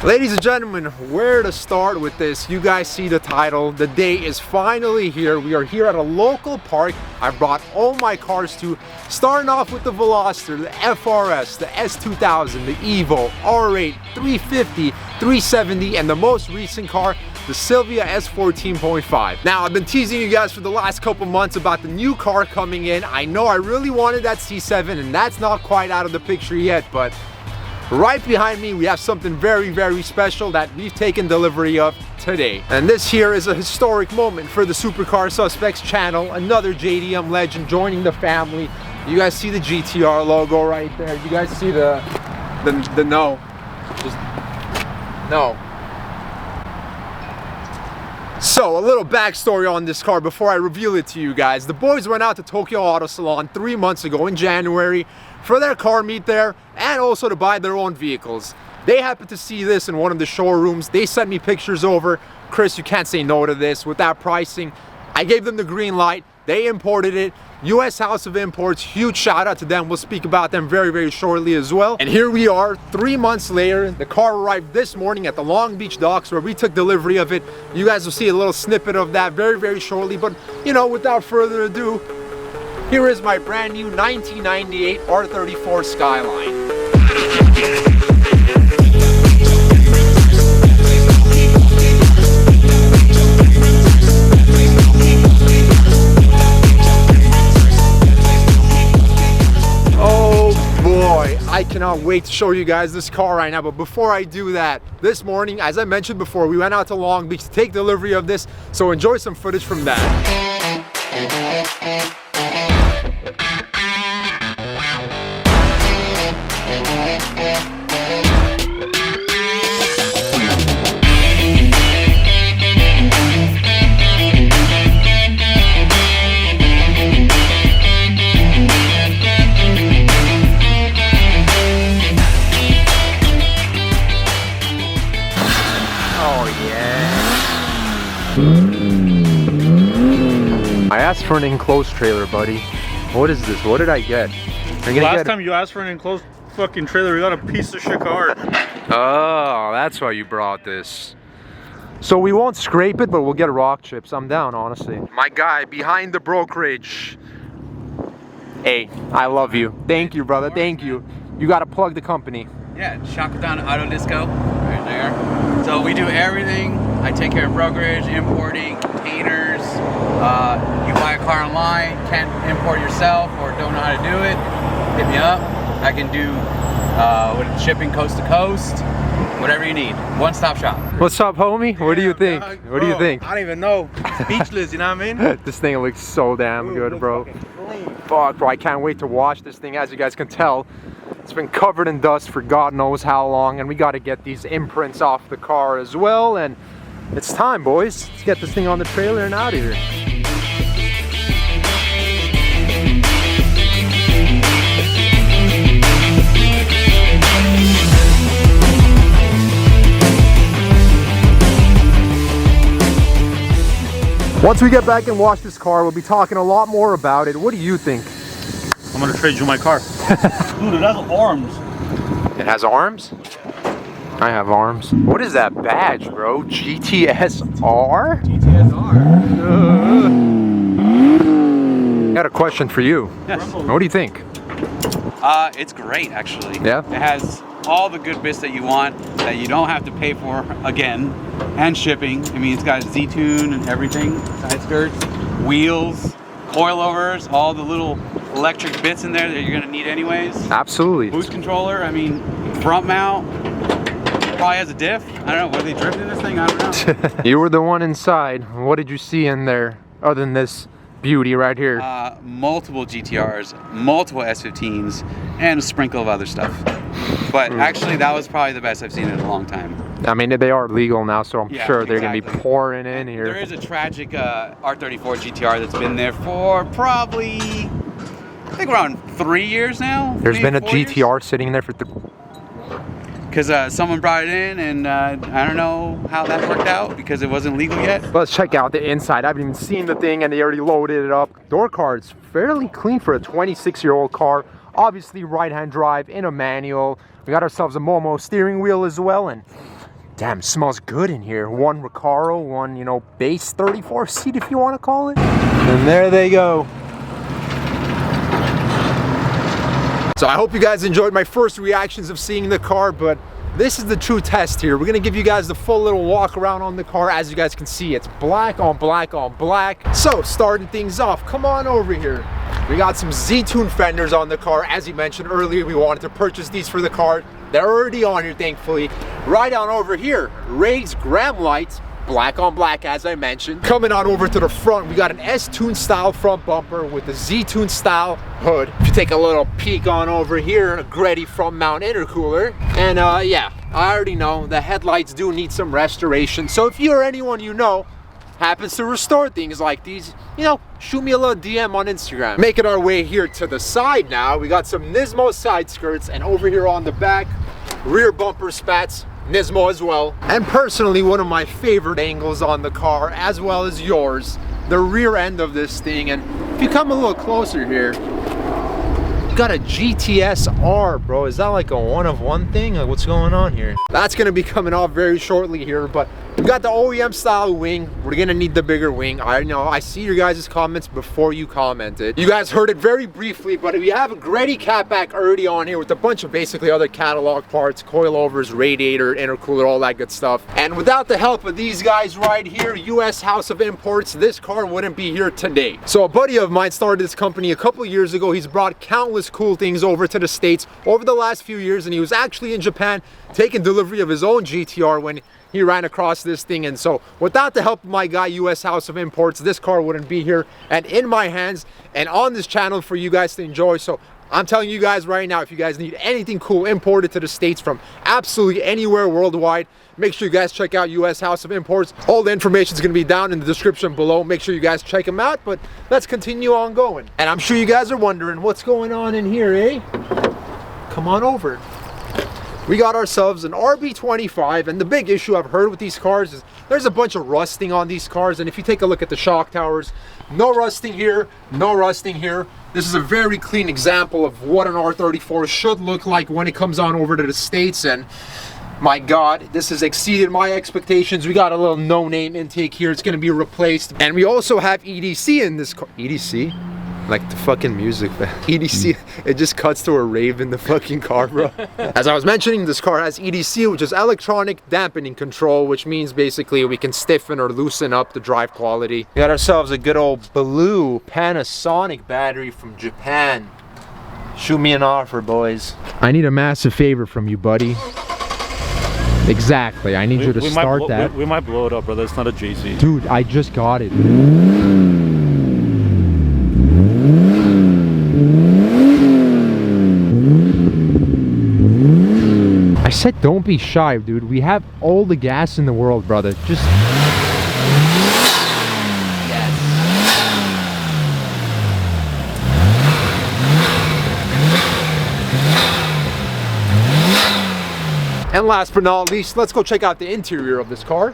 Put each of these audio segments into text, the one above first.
Ladies and gentlemen, where to start with this? You guys see the title. The day is finally here. We are here at a local park I brought all my cars to, starting off with the Veloster, the FRS, the S2000, the Evo, R8, 350, 370, and the most recent car, the Silvia S14.5. Now, I've been teasing you guys for the last couple months about the new car coming in. I know I really wanted that C7, and that's not quite out of the picture yet, but right behind me, we have something very, very special that we've taken delivery of today. And this here is a historic moment for the Supercar Suspects channel. Another JDM legend joining the family. You guys see the GTR logo right there. You guys see the no. Just no. So, a little backstory on this car before I reveal it to you guys. The boys went out to Tokyo Auto Salon 3 months ago in January for their car meet there and also to buy their own vehicles. They happened to see this in one of the showrooms. They sent me pictures over. Chris, you can't say no to this with that pricing. I gave them the green light. They imported it. US House of Imports, huge shout out to them. We'll speak about them very, very shortly as well. And here we are 3 months later. The car arrived this morning at the Long Beach docks where we took delivery of it. You guys will see a little snippet of that very, very shortly. But, you know, without further ado, here is my brand new 1998 R34 Skyline. I cannot wait to show you guys this car right now, but before I do that, this morning, as I mentioned before, we went out to Long Beach to take delivery of this, so enjoy some footage from that. I asked for an enclosed trailer, buddy. What is this? What did I get? Last time you asked for an enclosed fucking trailer, we got a piece of shit car. Oh, that's why you brought this. So we won't scrape it, but we'll get rock chips. I'm down, honestly. My guy behind the brokerage. Hey, I love you. Thank you, brother. Thank you. You gotta plug the company. Yeah, Shakadan Auto Disco, right there. So we do everything. I take care of brokerage, importing, containers. You buy a car online, can't import yourself or don't know how to do it, hit me up. I can do with shipping coast to coast, whatever you need. One-stop shop. What's up, homie? What do you think? What do you think? I don't even know. Speechless, you know what I mean? This thing looks so damn good, bro. Fuck, bro, I can't wait to wash this thing. As you guys can tell, it's been covered in dust for God knows how long, and we got to get these imprints off the car as well. And it's time, boys. Let's get this thing on the trailer and out of here. Once we get back and wash this car, we'll be talking a lot more about it. What do you think? I'm gonna trade you my car. Dude, it has arms. It has arms? I have arms. What is that badge, bro? GTSR? GTSR. I got a question for you. Yes. What do you think? It's great, actually. Yeah? It has all the good bits that you want that you don't have to pay for again, and shipping. I mean, it's got Z-Tune and everything, side skirts, wheels, coilovers, all the little electric bits in there that you're gonna need anyways. Absolutely. Boost controller, I mean, front mount, probably has a diff. I don't know, were they drifting this thing? I don't know. You were the one inside. What did you see in there other than this beauty right here? Multiple GTRs, multiple S15s, and a sprinkle of other stuff. But actually, that was probably the best I've seen in a long time. I mean, they are legal now, so I'm sure they're going to be pouring in here. There is a tragic R34 GTR that's been there for probably, I think around 3 years now. There's been a GTR sitting there for because someone brought it in, and I don't know how that worked out because it wasn't legal yet. Let's check out the inside. I haven't even seen the thing, and they already loaded it up. Door card's fairly clean for a 26-year-old car. Obviously right-hand drive in a manual. We got ourselves a Momo steering wheel as well, and Damn, smells good in here. One Recaro, one, you know, base 34 seat if you want to call it. And there they go. So I hope you guys enjoyed my first reactions of seeing the car, but this is the true test here. We're gonna give you guys the full little walk around on the car. As you guys can see, it's black on black on black. So starting things off, come on over here. We got some Z-Tune fenders on the car. As you mentioned earlier, we wanted to purchase these for the car. They're already on here, thankfully. Right on over here, raised gram lights, black on black, as I mentioned. Coming on over to the front, we got an S-Tune style front bumper with a Z-Tune style hood. If you take a little peek on over here, a Greddy front mount intercooler. And yeah, I already know the headlights do need some restoration. So if you or anyone you know happens to restore things like these, you know, shoot me a little DM on Instagram. Making our way here to the side now, we got some Nismo side skirts, and over here on the back, rear bumper spats, Nismo as well. And personally, one of my favorite angles on the car, as well as yours, the rear end of this thing. And if you come a little closer here, you got a GTS R, bro. Is that like a one of one thing? Like, what's going on here? That's gonna be coming off very shortly here, but we got the OEM style wing. We're gonna need the bigger wing. I know, I see your guys' comments before you commented. You guys heard it very briefly, but we have a Greddy catback already on here with a bunch of basically other catalog parts, coilovers, radiator, intercooler, all that good stuff. And without the help of these guys right here, US House of Imports, this car wouldn't be here today. So a buddy of mine started this company a couple years ago. He's brought countless cool things over to the States over the last few years, and he was actually in Japan taking delivery of his own GTR when he ran across this thing. And so without the help of my guy, US House of Imports, this car wouldn't be here and in my hands and on this channel for you guys to enjoy. So I'm telling you guys right now, if you guys need anything cool imported to the States from absolutely anywhere worldwide, make sure you guys check out US House of Imports. All the information is going to be down in the description below. Make sure you guys check them out, but let's continue on going. And I'm sure you guys are wondering what's going on in here, eh? Come on over. We got ourselves an RB25, and the big issue I've heard with these cars is there's a bunch of rusting on these cars. And if you take a look at the shock towers, no rusting here, no rusting here. This is a very clean example of what an R34 should look like when it comes on over to the States. And my God, this has exceeded my expectations. We got a little no-name intake here. It's going to be replaced. And we also have EDC in this car. EDC? Like the fucking music, man. EDC, it just cuts to a rave in the fucking car, bro. As I was mentioning, this car has EDC, which is electronic dampening control, which means basically we can stiffen or loosen up the drive quality. We got ourselves a good old blue Panasonic battery from Japan. Shoot me an offer, boys. I need a massive favor from you, buddy. Exactly, I need you to start that. We might blow it up, brother. It's not a JC. Dude, I just got it. I said don't be shy, dude. We have all the gas in the world, brother. Just... Yes. And last but not least, let's go check out the interior of this car.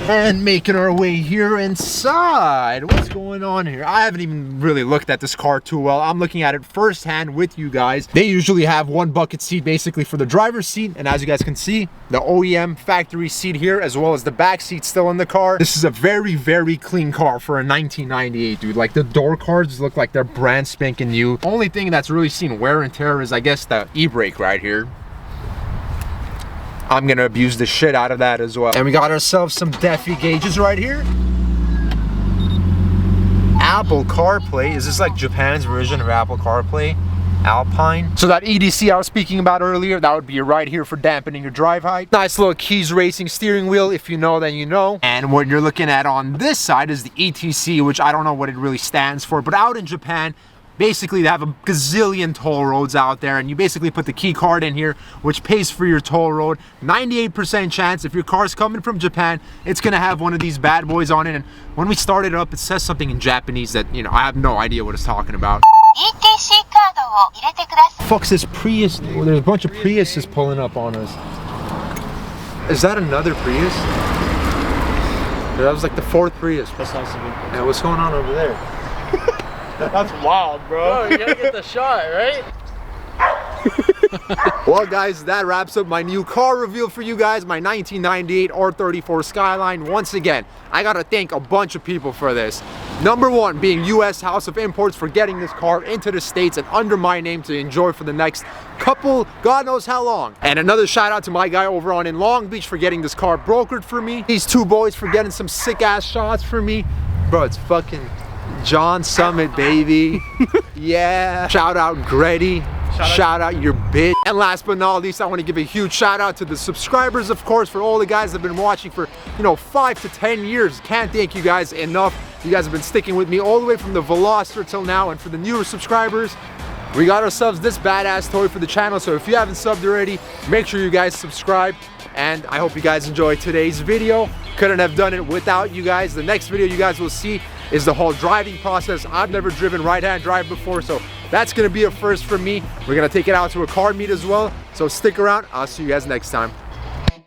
And making our way here inside. What's going on here? I haven't even really looked at this car too well. I'm looking at it firsthand with you guys. They usually have one bucket seat basically for the driver's seat. And as you guys can see, the OEM factory seat here, as well as the back seat still in the car. This is a very, very clean car for a 1998, dude. Like the door cards look like they're brand spanking new. Only thing that's really seen wear and tear is, I guess, the e-brake right here. I'm gonna abuse the shit out of that as well. And we got ourselves some Defi gauges right here. Apple CarPlay. Is this like Japan's version of Apple CarPlay? Alpine. So that EDC I was speaking about earlier, that would be right here for dampening your drive height. Nice little Keys Racing steering wheel. If you know, then you know. And what you're looking at on this side is the ETC, which I don't know what it really stands for, but out in Japan, basically they have a gazillion toll roads out there, and you basically put the key card in here, which pays for your toll road. 98% chance if your car's coming from Japan, it's gonna have one of these bad boys on it. And when we started it up, it says something in Japanese that, you know, I have no idea what it's talking about. Fuck's this Prius? Well, there's a bunch of Priuses pulling up on us. Is that another Prius? That was like the fourth Prius. That's nice of you. Yeah, what's going on over there? That's wild, bro. Bro, you gotta get the shot, right? Well guys, that wraps up my new car reveal for you guys, my 1998 R34 Skyline. Once again, I gotta thank a bunch of people for this. Number one being US House of Imports for getting this car into the States and under my name to enjoy for the next couple, God knows how long. And another shout out to my guy over on in Long Beach for getting this car brokered for me. These two boys for getting some sick ass shots for me. Bro, it's fucking John Summit, baby. Yeah. Shout out Gretty. Shout out your bitch. And last but not least, I want to give a huge shout out to the subscribers, of course, for all the guys that have been watching for, 5 to 10 years. Can't thank you guys enough. You guys have been sticking with me all the way from the Veloster till now. And for the newer subscribers, we got ourselves this badass toy for the channel. So if you haven't subbed already, make sure you guys subscribe. And I hope you guys enjoyed today's video. Couldn't have done it without you guys. The next video you guys will see is the whole driving process. I've never driven right-hand drive before, so that's gonna be a first for me. We're gonna take it out to a car meet as well. So stick around, I'll see you guys next time.